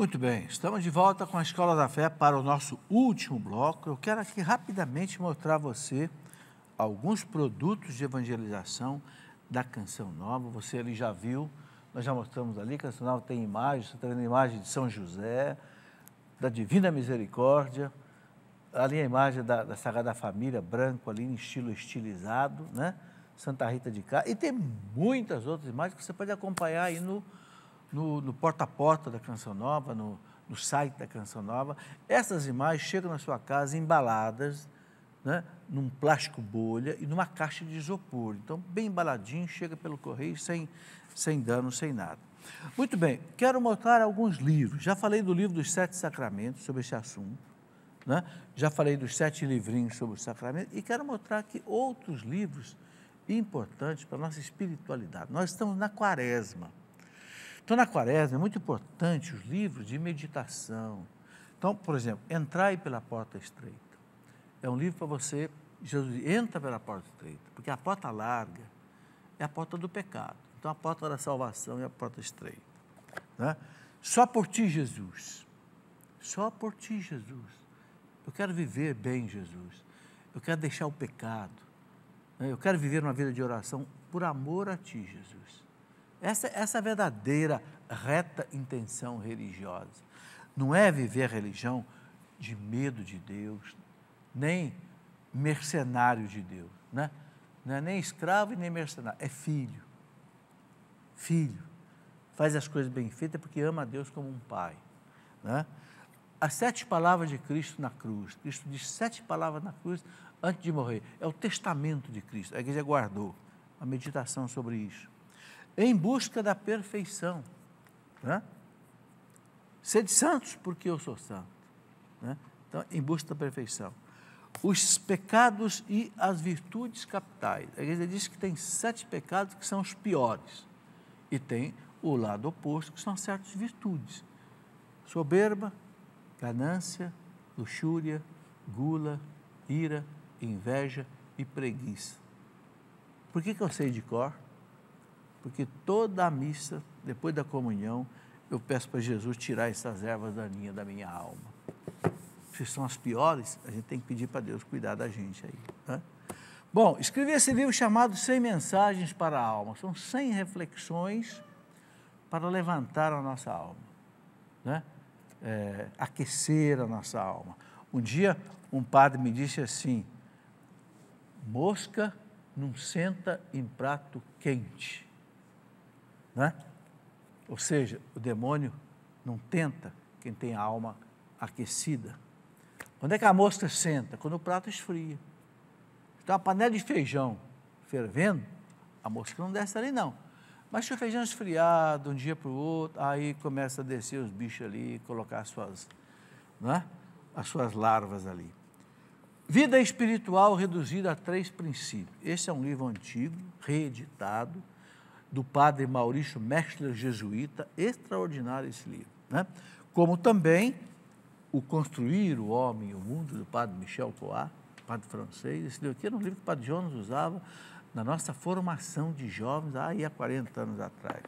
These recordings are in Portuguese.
Muito bem, estamos de volta com a Escola da Fé para o nosso último bloco. Eu quero aqui rapidamente mostrar a você alguns produtos de evangelização da Canção Nova. Você ali já viu, nós já mostramos ali, a Canção Nova tem imagens, você está vendo a imagem de São José, da Divina Misericórdia, ali a imagem da Sagrada Família, branco ali, em estilo estilizado, né? Santa Rita de Cássia, e tem muitas outras imagens que você pode acompanhar aí no porta a porta da Canção Nova, no site da Canção Nova. Essas imagens chegam na sua casa embaladas, né, num plástico bolha e numa caixa de isopor. Então, bem embaladinho, chega pelo correio sem dano, sem nada. Muito bem, quero mostrar alguns livros. Já falei do livro dos 7 Sacramentos sobre esse assunto, né? Já falei dos 7 livrinhos sobre o sacramento e quero mostrar aqui outros livros importantes para a nossa espiritualidade. Nós estamos na Quaresma. Então, na Quaresma é muito importante os livros de meditação. Então, por exemplo, Entrai pela Porta Estreita. É um livro para você, Jesus entra pela porta estreita, porque a porta larga é a porta do pecado. Então, a porta da salvação é a porta estreita, né? Só por ti, Jesus. Só por ti, Jesus. Eu quero viver bem, Jesus. Eu quero deixar o pecado, né? Eu quero viver uma vida de oração por amor a ti, Jesus. Essa é a verdadeira, reta intenção religiosa. Não é viver a religião de medo de Deus, nem mercenário de Deus, né? Não é nem escravo e nem mercenário, é filho. Filho. Faz as coisas bem feitas porque ama a Deus como um pai, né? As 7 palavras de Cristo na cruz. Cristo disse 7 palavras na cruz antes de morrer. É o testamento de Cristo. A igreja guardou a meditação sobre isso. Em busca da perfeição, né? Sede santos, porque eu sou santo, né? Então, em busca da perfeição. Os pecados e as virtudes capitais. A igreja diz que tem 7 pecados que são os piores, e tem o lado oposto, que são certas virtudes. Soberba, ganância, luxúria, gula, ira, inveja e preguiça. Por que eu sei de cor? Porque toda a missa, depois da comunhão, eu peço para Jesus tirar essas ervas daninhas da minha alma. Se são as piores, a gente tem que pedir para Deus cuidar da gente aí, né? Bom, escrevi esse livro chamado 100 Mensagens para a Alma. São 100 reflexões para levantar a nossa alma, né? Aquecer a nossa alma. Um dia, um padre me disse assim: mosca não senta em prato quente, né? Ou seja, o demônio não tenta quem tem a alma aquecida. Quando é que a mosca senta? Quando o prato esfria. Então, a panela de feijão fervendo, a mosca não desce ali não. Mas se o feijão esfriar de um dia para o outro, aí começa a descer os bichos ali, colocar as suas larvas ali. Vida espiritual reduzida a 3 princípios. Esse é um livro antigo, reeditado, do padre Maurício Mechler, jesuíta, extraordinário esse livro, né? Como também o Construir o Homem e o Mundo, do padre Michel Coat, padre francês. Esse livro aqui era um livro que o padre Jonas usava na nossa formação de jovens, há 40 anos atrás.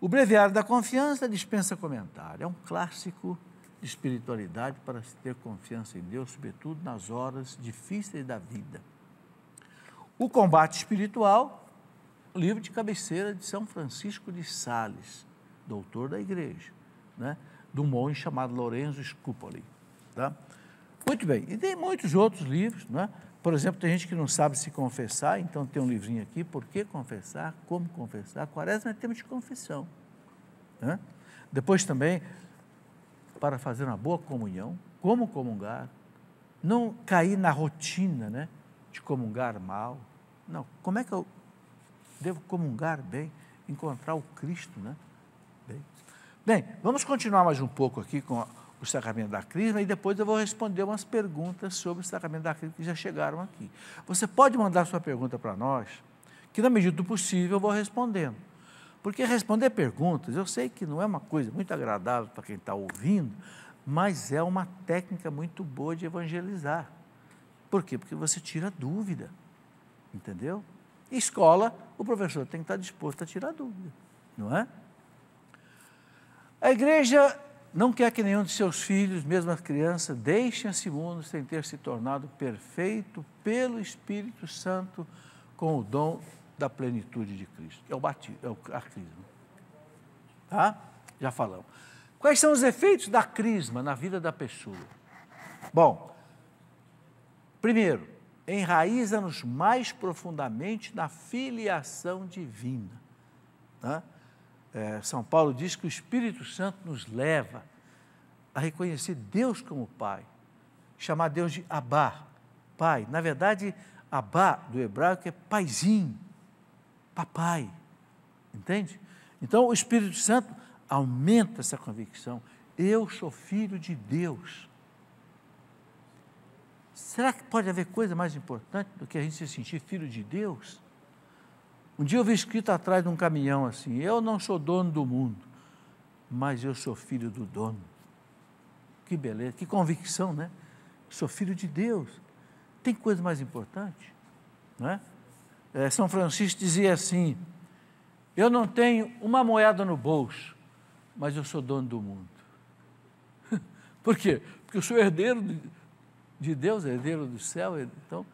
O Breviário da Confiança dispensa comentário, é um clássico de espiritualidade para se ter confiança em Deus, sobretudo nas horas difíceis da vida. O Combate Espiritual, livro de cabeceira de São Francisco de Sales, doutor da igreja, né? De um monge chamado Lorenzo Scupoli, tá? Muito bem, e tem muitos outros livros, né? Por exemplo, tem gente que não sabe se confessar, então tem um livrinho aqui, Por que confessar, como confessar. Quaresma é tempo de confissão, né? Depois também, para fazer uma boa comunhão, como comungar, não cair na rotina, né, de comungar mal. Não, como é que eu devo comungar bem, encontrar o Cristo, né? Bem, vamos continuar mais um pouco aqui com o sacramento da Crisma e depois eu vou responder umas perguntas sobre o sacramento da Crisma que já chegaram aqui. Você pode mandar sua pergunta para nós, que na medida do possível eu vou respondendo. Porque responder perguntas, eu sei que não é uma coisa muito agradável para quem está ouvindo, mas é uma técnica muito boa de evangelizar. Por quê? Porque você tira dúvida, entendeu? Escola, o professor tem que estar disposto a tirar dúvida, não é? A igreja não quer que nenhum de seus filhos, mesmo as crianças, deixem esse mundo sem ter se tornado perfeito pelo Espírito Santo com o dom da plenitude de Cristo. É o batismo, é a crisma. Tá? Já falamos. Quais são os efeitos da crisma na vida da pessoa? Bom, primeiro, enraiza-nos mais profundamente na filiação divina. Tá? São Paulo diz que o Espírito Santo nos leva a reconhecer Deus como Pai, chamar Deus de Abá, Pai. Na verdade, Abá, do hebraico, é paizinho, papai, entende? Então, o Espírito Santo aumenta essa convicção. Eu sou filho de Deus. Será que pode haver coisa mais importante do que a gente se sentir filho de Deus? Um dia eu vi escrito atrás de um caminhão assim: eu não sou dono do mundo, mas eu sou filho do dono. Que beleza, que convicção, né? Sou filho de Deus. Tem coisa mais importante, não é? São Francisco dizia assim: eu não tenho uma moeda no bolso, mas eu sou dono do mundo. Por quê? Porque eu sou herdeiro de Deus, herdeiro do céu, então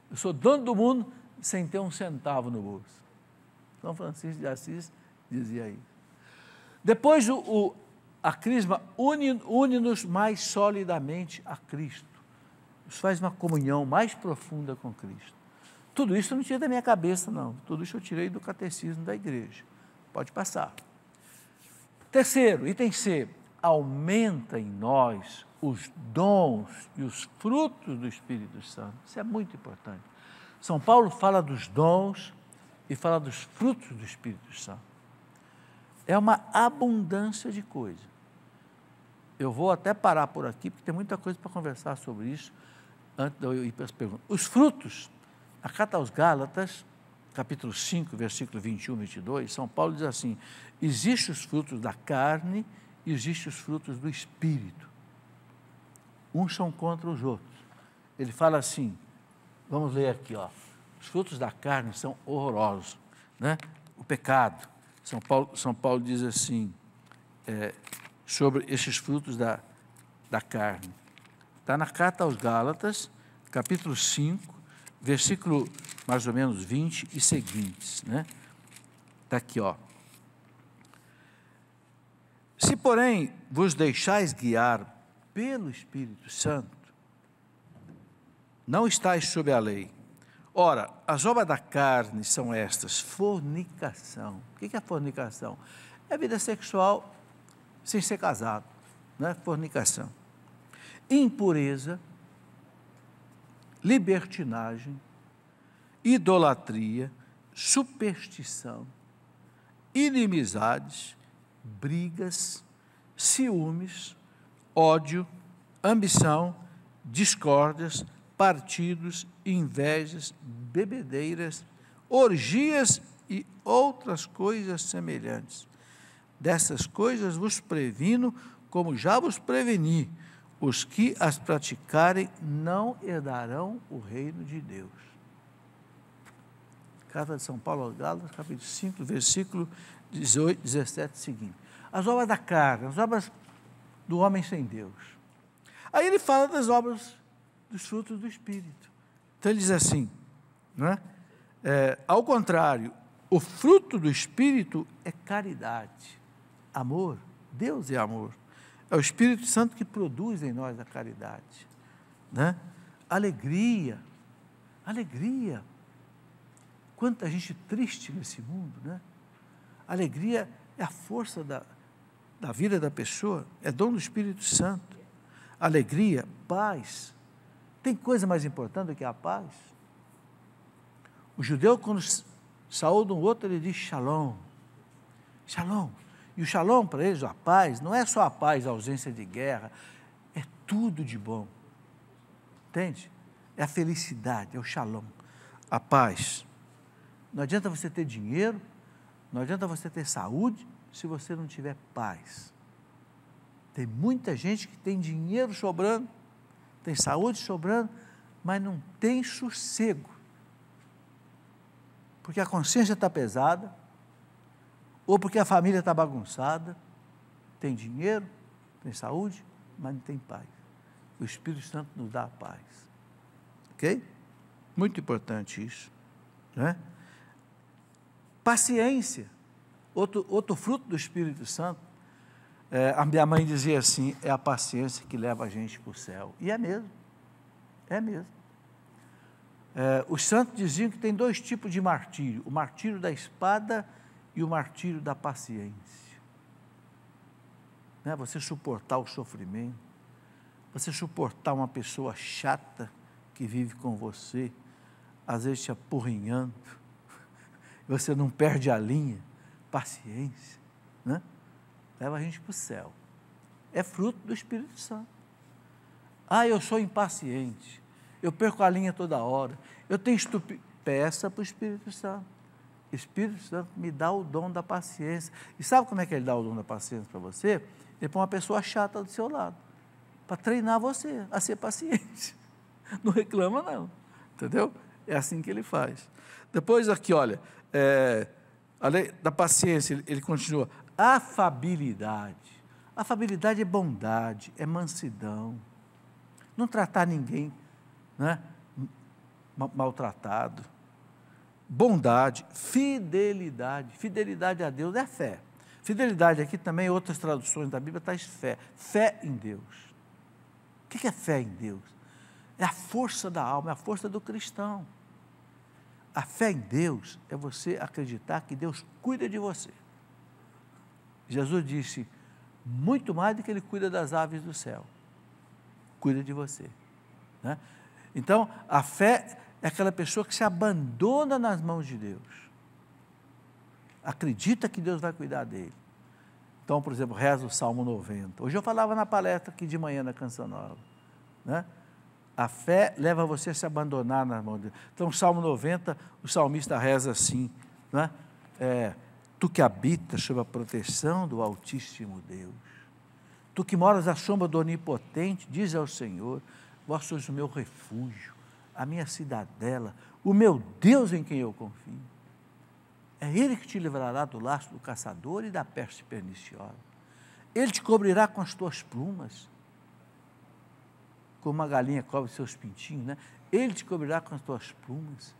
eu sou dono do mundo sem ter um centavo no bolso. São Francisco de Assis dizia isso. Depois a crisma une-nos mais solidamente a Cristo, nos faz uma comunhão mais profunda com Cristo. Tudo isso eu não tirei da minha cabeça, não. Tudo isso eu tirei do catecismo da igreja. Pode passar. Terceiro, item C, aumenta em nós os dons e os frutos do Espírito Santo. Isso é muito importante. São Paulo fala dos dons e fala dos frutos do Espírito Santo. É uma abundância de coisa. Eu vou até parar por aqui, porque tem muita coisa para conversar sobre isso, antes de eu ir para as perguntas. Os frutos, na carta aos Gálatas, capítulo 5, versículo 21 e 22, São Paulo diz assim: existem os frutos da carne e existem os frutos do Espírito. Uns são contra os outros. Ele fala assim, vamos ler aqui, ó. Os frutos da carne são horrorosos, né? O pecado. São Paulo diz assim, sobre esses frutos da carne. Está na carta aos Gálatas, capítulo 5, versículo mais ou menos 20 e seguintes, né? Está aqui, ó. Se, porém, vos deixais guiar pelo Espírito Santo, não estáis sob a lei. Ora, as obras da carne são estas: fornicação. O que é fornicação? É vida sexual sem ser casado, né? Fornicação. Impureza, libertinagem, idolatria, superstição, inimizades, brigas, ciúmes, ódio, ambição, discórdias, partidos, invejas, bebedeiras, orgias e outras coisas semelhantes. Dessas coisas vos previno, como já vos preveni: os que as praticarem não herdarão o reino de Deus. Carta de São Paulo aos Gálatas, capítulo 5, versículo 18, 17 seguinte. As obras da carne, as obras do homem sem Deus. Aí ele fala das obras dos frutos do Espírito. Então ele diz assim, não é? Ao contrário, o fruto do Espírito é caridade, amor. Deus é amor. É o Espírito Santo que produz em nós a caridade, né? Alegria, alegria. Quanta gente triste nesse mundo, né? Alegria é a força da vida da pessoa, é dom do Espírito Santo. Alegria, paz. Tem coisa mais importante do que a paz? O judeu, quando saúda um outro, ele diz shalom. Shalom. E o shalom para eles, a paz, não é só a paz, a ausência de guerra, é tudo de bom. Entende? É a felicidade, é o shalom, a paz. Não adianta você ter dinheiro, não adianta você ter saúde, se você não tiver paz. Tem muita gente que tem dinheiro sobrando, tem saúde sobrando, mas não tem sossego. Porque a consciência está pesada, ou porque a família está bagunçada, tem dinheiro, Tem saúde, mas não tem paz. O Espírito Santo nos dá a paz. Ok? Muito importante isso. Né? Paciência. Outro fruto do Espírito Santo. A minha mãe dizia assim, é a paciência que leva a gente para o céu. E é mesmo. É mesmo. Os santos diziam que tem 2 tipos de martírio. O martírio da espada e o martírio da paciência. Né? Você suportar o sofrimento, você suportar uma pessoa chata que vive com você, às vezes te apurrinhando, você não perde a linha, paciência, né? Leva a gente para o céu. É fruto do Espírito Santo. Eu sou impaciente, eu perco a linha toda hora, eu tenho peça para o Espírito Santo. Espírito Santo me dá o dom da paciência. E sabe como é que ele dá o dom da paciência para você? Ele põe uma pessoa chata do seu lado, para treinar você a ser paciente. Não reclama não, entendeu? É assim que ele faz. Depois aqui, olha, além da paciência, ele continua, afabilidade. Afabilidade é bondade, é mansidão. Não tratar ninguém, né, maltratado. Bondade, fidelidade. Fidelidade a Deus é fé. Fidelidade aqui também, outras traduções da Bíblia, traz fé. Fé em Deus. O que é fé em Deus? É a força da alma, é a força do cristão. A fé em Deus é você acreditar que Deus cuida de você. Jesus disse, muito mais do que Ele cuida das aves do céu, cuida de você. Né? Então, a fé é aquela pessoa que se abandona nas mãos de Deus. Acredita que Deus vai cuidar dele. Então, por exemplo, reza o Salmo 90. Hoje eu falava na palestra aqui de manhã na Canção Nova. Né? A fé leva você a se abandonar nas mãos de Deus. Então, o Salmo 90, o salmista reza assim, né? Tu que habitas sob a proteção do Altíssimo Deus, tu que moras à sombra do Onipotente, diz ao Senhor, vós sois o meu refúgio, a minha cidadela, o meu Deus em quem eu confio. É Ele que te livrará do laço do caçador e da peste perniciosa. Ele te cobrirá com as tuas plumas, como uma galinha cobre seus pintinhos, né? Ele te cobrirá com as tuas plumas,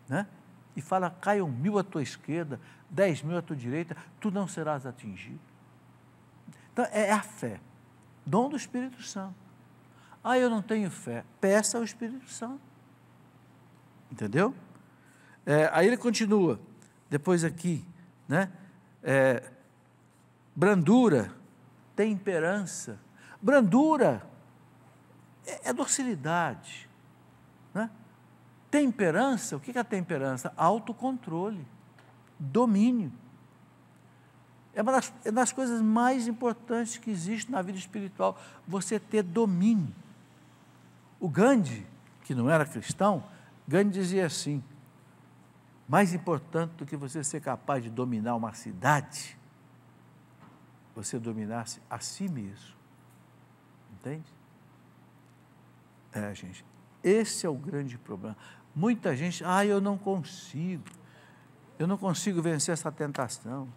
né? E fala, caiam 1000 à tua esquerda, 10.000 à tua direita, tu não serás atingido. Então, é a fé, dom do Espírito Santo. Eu não tenho fé, peça ao Espírito Santo. Entendeu? Aí ele continua, depois aqui, né? Brandura, temperança. Brandura é docilidade, né? Temperança, o que é a temperança? Autocontrole, domínio. É uma das coisas mais importantes que existe na vida espiritual, você ter domínio. O Gandhi, que não era cristão, Gandhi dizia assim, mais importante do que você ser capaz de dominar uma cidade, você dominasse a si mesmo. Entende? Gente, esse é o grande problema. Muita gente, eu não consigo vencer essa tentação,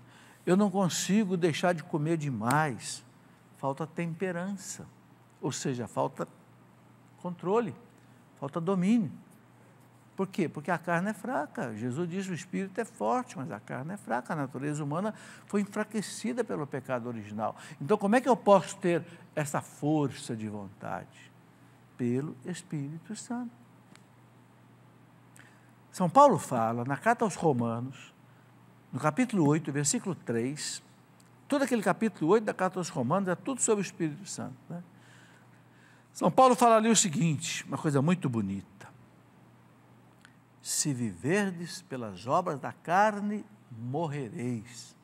eu não consigo deixar de comer demais. Falta temperança, ou seja, falta controle, falta domínio. Por quê? Porque a carne é fraca. Jesus diz que o espírito é forte, mas a carne é fraca. A natureza humana foi enfraquecida pelo pecado original. Então, como é que eu posso ter essa força de vontade? Pelo Espírito Santo. São Paulo fala, na carta aos Romanos, no capítulo 8, versículo 3, todo aquele capítulo 8 da carta aos Romanos é tudo sobre o Espírito Santo. Né? São Paulo fala ali o seguinte, uma coisa muito bonita. Se viverdes pelas obras da carne, morrereis.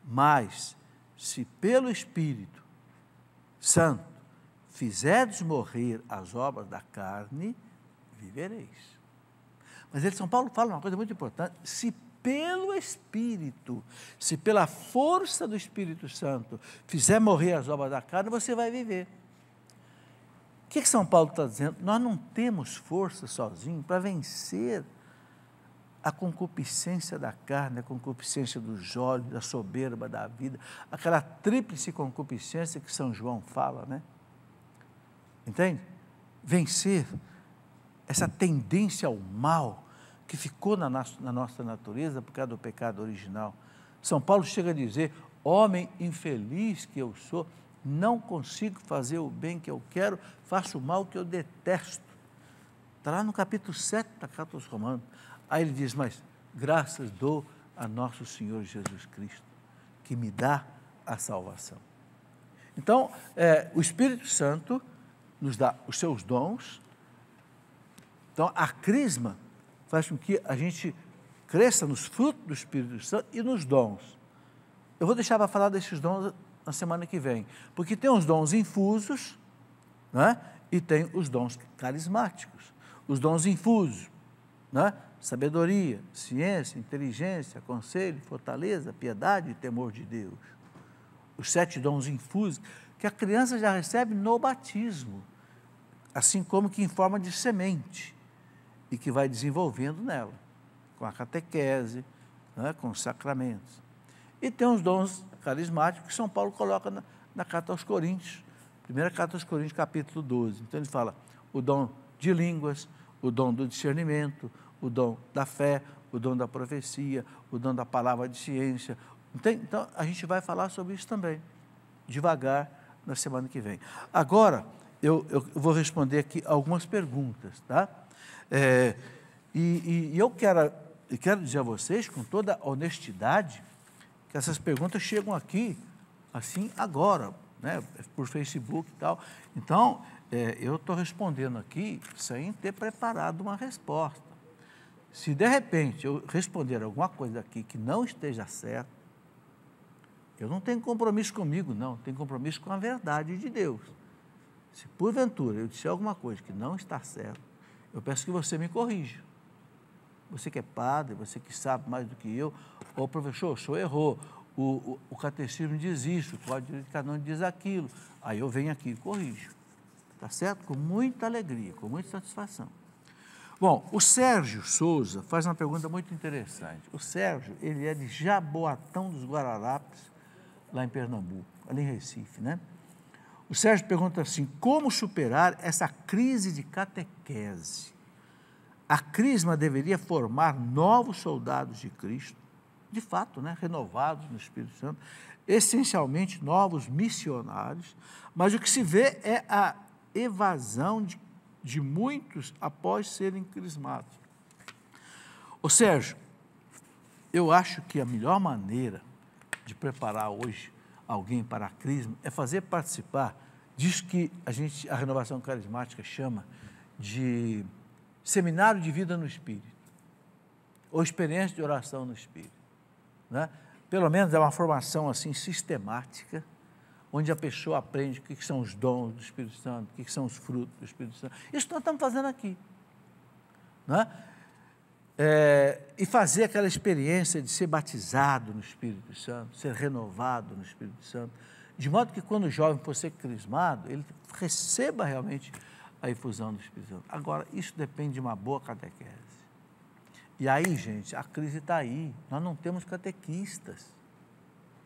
Mas, se pelo Espírito Santo fizerdes morrer as obras da carne, vivereis. Mas São Paulo fala uma coisa muito importante. Se pelo Espírito, se pela força do Espírito Santo fizer morrer as obras da carne, você vai viver. O que São Paulo está dizendo? Nós não temos força sozinho para vencer a concupiscência da carne, a concupiscência dos olhos, da soberba da vida, aquela tríplice concupiscência que São João fala, né? Entende? Vencer essa tendência ao mal que ficou na nossa natureza por causa do pecado original. São Paulo chega a dizer: homem infeliz que eu sou, não consigo fazer o bem que eu quero, faço o mal que eu detesto. Está lá no capítulo 7 da Carta aos Romanos. Aí ele diz: mas graças dou a nosso Senhor Jesus Cristo, que me dá a salvação. Então, o Espírito Santo nos dá os seus dons. Então, a crisma faz com que a gente cresça nos frutos do Espírito Santo e nos dons. Eu vou deixar para falar desses dons na semana que vem, porque tem os dons infusos, né? E tem os dons carismáticos. Os dons infusos, né? Sabedoria, ciência, inteligência, conselho, fortaleza, piedade e temor de Deus. Os 7 dons infusos, que a criança já recebe no batismo, assim como que em forma de semente, e que vai desenvolvendo nela, com a catequese, né, com os sacramentos. E tem os dons carismáticos que São Paulo coloca na Carta aos Coríntios, primeira Carta aos Coríntios, capítulo 12. Então ele fala o dom de línguas, o dom do discernimento, o dom da fé, o dom da profecia, o dom da palavra de ciência. Então a gente vai falar sobre isso também, devagar, na semana que vem. Agora, eu vou responder aqui algumas perguntas, tá? Eu quero dizer a vocês, com toda honestidade, que essas perguntas chegam aqui, assim, agora, né, por Facebook e tal. Então, eu estou respondendo aqui sem ter preparado uma resposta. Se, de repente, eu responder alguma coisa aqui que não esteja certa, eu não tenho compromisso comigo, não, tenho compromisso com a verdade de Deus. Se, porventura, eu disser alguma coisa que não está certa, eu peço que você me corrija. Você que é padre, você que sabe mais do que eu, ou professor, o senhor errou, o catecismo diz isso, o código de canônico diz aquilo, aí eu venho aqui e corrijo, tá certo? Com muita alegria, com muita satisfação. Bom, o Sérgio Souza faz uma pergunta muito interessante. O Sérgio, ele é de Jaboatão dos Guararapes, lá em Pernambuco, ali em Recife, né? O Sérgio pergunta assim: como superar essa crise de catequese? A crisma deveria formar novos soldados de Cristo, de fato, né, renovados no Espírito Santo, essencialmente novos missionários, mas o que se vê é a evasão de muitos após serem crismados. Ô Sérgio, eu acho que a melhor maneira de preparar hoje alguém para a crisma é fazer participar disso que a renovação carismática chama de seminário de vida no Espírito, ou experiência de oração no Espírito, né? Pelo menos é uma formação assim sistemática, onde a pessoa aprende o que são os dons do Espírito Santo, o que são os frutos do Espírito Santo. Isso nós estamos fazendo aqui, né? E fazer aquela experiência de ser batizado no Espírito Santo, ser renovado no Espírito Santo, de modo que quando o jovem for ser crismado, ele receba realmente a infusão do Espírito Santo. Agora, isso depende de uma boa catequese. E aí, gente, a crise está aí. Nós não temos catequistas.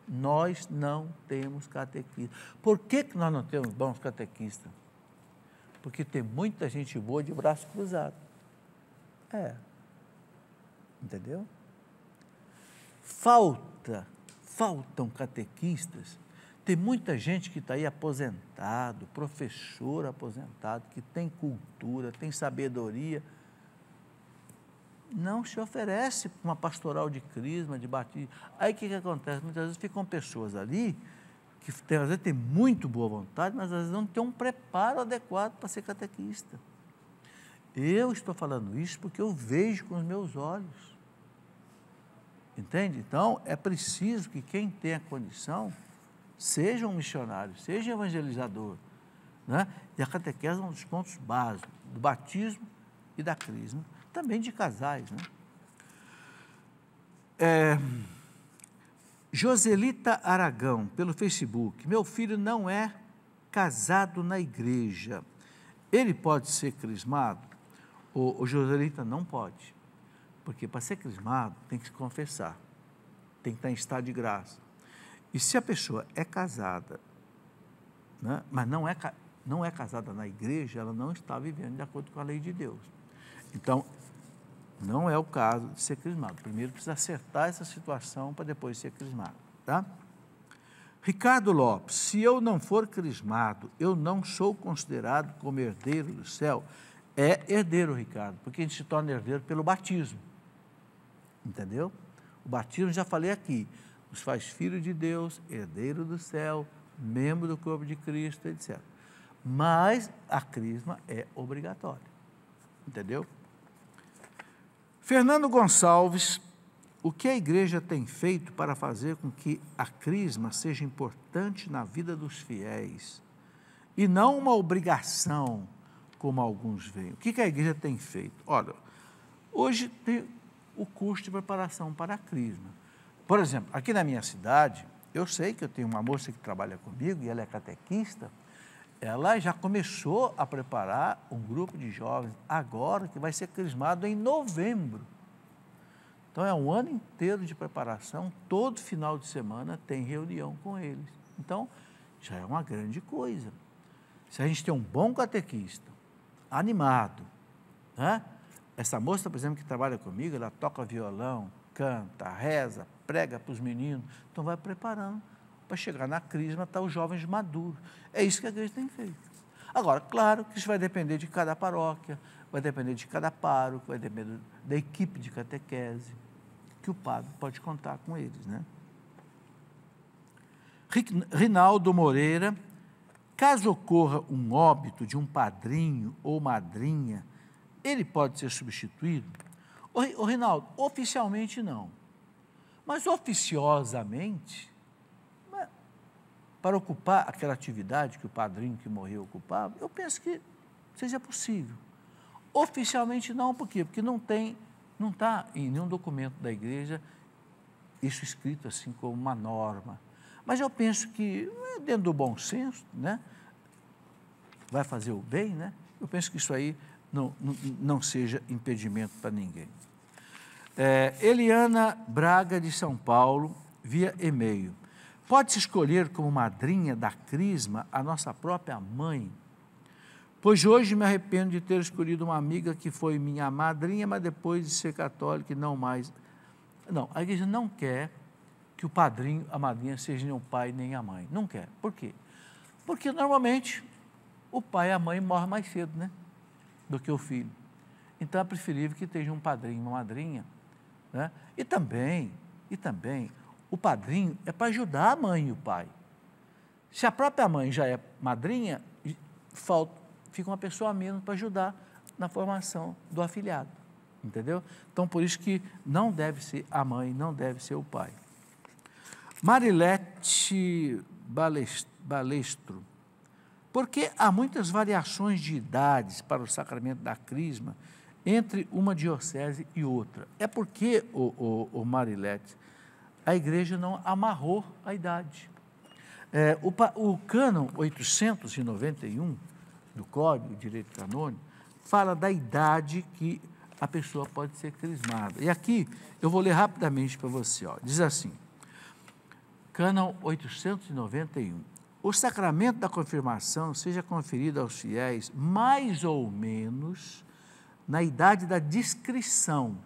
Nós não temos catequistas. Por que nós não temos bons catequistas? Porque tem muita gente boa de braço cruzado. Entendeu? Faltam catequistas. Tem muita gente que está aí aposentado, professor aposentado, que tem cultura, tem sabedoria, não se oferece para uma pastoral de crisma, de batismo. Aí o que acontece? Muitas vezes ficam pessoas ali, que às vezes têm muito boa vontade, mas às vezes não têm um preparo adequado para ser catequista. Eu estou falando isso porque eu vejo com os meus olhos. Entende? Então, é preciso que quem tem a condição seja um missionário, seja evangelizador, né? E a catequese é um dos pontos básicos do batismo e da crisma, também de casais, né? Joselita Aragão, pelo Facebook: meu filho não é casado na igreja, ele pode ser crismado? O Joselita, não pode, Porque para ser crismado tem que se confessar, tem que estar em estado de graça. E se a pessoa é casada, né, mas não é casada na igreja, ela não está vivendo de acordo com a lei de Deus. Então, não é o caso de ser crismado. Primeiro precisa acertar essa situação para depois ser crismado, tá? Ricardo Lopes, se eu não for crismado, eu não sou considerado como herdeiro do céu. É herdeiro, Ricardo, porque a gente se torna herdeiro pelo batismo, entendeu? O batismo, já falei aqui, nos faz filho de Deus, herdeiro do céu, membro do corpo de Cristo, etc. Mas a crisma é obrigatória, entendeu? Fernando Gonçalves, o que a igreja tem feito para fazer com que a crisma seja importante na vida dos fiéis e não uma obrigação, como alguns veem? O que a igreja tem feito? Olha, hoje tem o curso de preparação para a crisma. Por exemplo, aqui na minha cidade, eu sei que eu tenho uma moça que trabalha comigo e ela é catequista, ela já começou a preparar um grupo de jovens agora que vai ser crismado em novembro. Então, é um ano inteiro de preparação, todo final de semana tem reunião com eles. Então, já é uma grande coisa. Se a gente tem um bom catequista, animado, né? Essa moça, por exemplo, que trabalha comigo, ela toca violão, canta, reza, prega para os meninos, então vai preparando para chegar na crisma, estar os jovens maduros. É isso que a igreja tem feito. Agora, claro que isso vai depender de cada paróquia, vai depender de cada pároco, vai depender da equipe de catequese, que o padre pode contar com eles, né? Rinaldo Moreira, caso ocorra um óbito de um padrinho ou madrinha, ele pode ser substituído? Ô Rinaldo, oficialmente não, mas oficiosamente, para ocupar aquela atividade que o padrinho que morreu ocupava, eu penso que seja possível. Oficialmente não, por quê? Porque não está em nenhum documento da igreja isso escrito assim como uma norma. Mas eu penso que, dentro do bom senso, né, vai fazer o bem, né? Eu penso que isso aí não seja impedimento para ninguém. Eliana Braga, de São Paulo, via e-mail. Pode-se escolher como madrinha da crisma a nossa própria mãe? Pois hoje me arrependo de ter escolhido uma amiga que foi minha madrinha, mas depois de ser católica e não mais. Não, a igreja não quer que o padrinho, a madrinha, seja nem o pai nem a mãe. Não quer. Por quê? Porque normalmente o pai e a mãe morrem mais cedo, né, do que o filho. Então é preferível que esteja um padrinho e uma madrinha, né? E também, o padrinho é para ajudar a mãe e o pai. Se a própria mãe já é madrinha, fica uma pessoa a menos para ajudar na formação do afilhado, entendeu? Então, por isso que não deve ser a mãe, não deve ser o pai. Marilete Balestro, porque há muitas variações de idades para o sacramento da crisma entre uma diocese e outra. É porque, o Marilete, a igreja não amarrou a idade. O cânon 891 do Código de Direito Canônico fala da idade que a pessoa pode ser crismada. E aqui eu vou ler rapidamente para você. Diz assim, cânon 891, o sacramento da confirmação seja conferido aos fiéis mais ou menos na idade da discrição,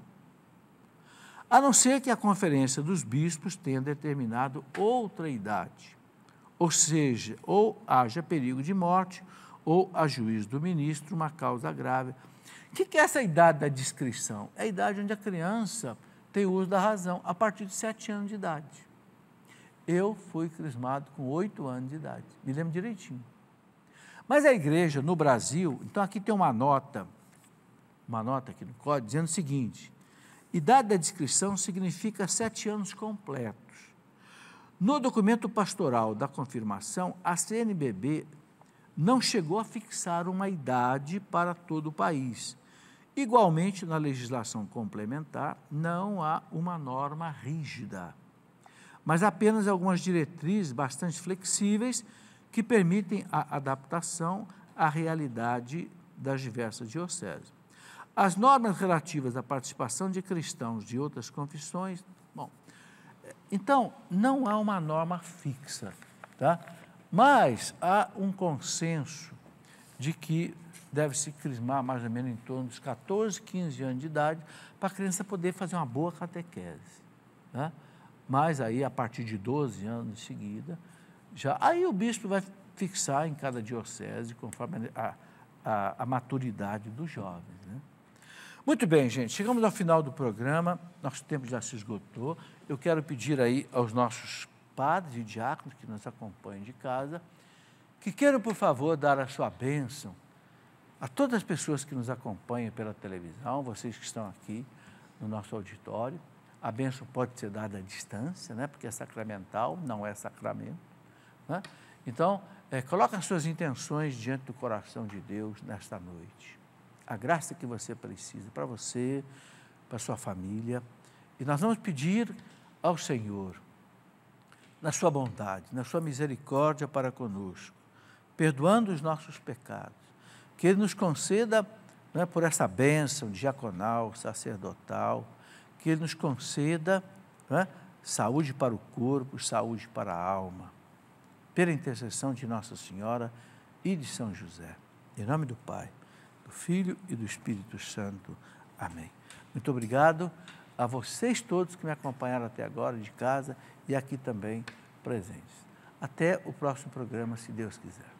a não ser que a conferência dos bispos tenha determinado outra idade, ou seja, ou haja perigo de morte, ou a juízo do ministro uma causa grave. O que é essa idade da discrição? É a idade onde a criança tem uso da razão, a partir de 7 anos de idade. Eu fui crismado com 8 anos de idade, me lembro direitinho. Mas a igreja no Brasil, então aqui tem uma nota aqui no código, dizendo o seguinte, idade da discrição significa 7 anos completos. No documento pastoral da confirmação, a CNBB não chegou a fixar uma idade para todo o país. Igualmente, na legislação complementar, não há uma norma rígida, mas apenas algumas diretrizes bastante flexíveis que permitem a adaptação à realidade das diversas dioceses. As normas relativas à participação de cristãos de outras confissões, bom, então, não há uma norma fixa, tá? Mas há um consenso de que deve-se crismar mais ou menos em torno dos 14, 15 anos de idade, para a criança poder fazer uma boa catequese, né? Mas aí, a partir de 12 anos em seguida, aí o bispo vai fixar em cada diocese, conforme a maturidade dos jovens, né? Muito bem, gente, chegamos ao final do programa, nosso tempo já se esgotou. Eu quero pedir aí aos nossos padres e diáconos que nos acompanham de casa, que queiram, por favor, dar a sua bênção a todas as pessoas que nos acompanham pela televisão, vocês que estão aqui no nosso auditório. A bênção pode ser dada à distância, né? Porque é sacramental, não é sacramento, né? Então, coloque as suas intenções diante do coração de Deus nesta noite. A graça que você precisa para você, para sua família. E nós vamos pedir ao Senhor, na sua bondade, na sua misericórdia para conosco, perdoando os nossos pecados, que Ele nos conceda, né, por essa bênção diaconal, sacerdotal, que Ele nos conceda, né, saúde para o corpo, saúde para a alma, pela intercessão de Nossa Senhora e de São José. Em nome do Pai, do Filho e do Espírito Santo. Amém. Muito obrigado a vocês todos que me acompanharam até agora de casa e aqui também presentes. Até o próximo programa, se Deus quiser.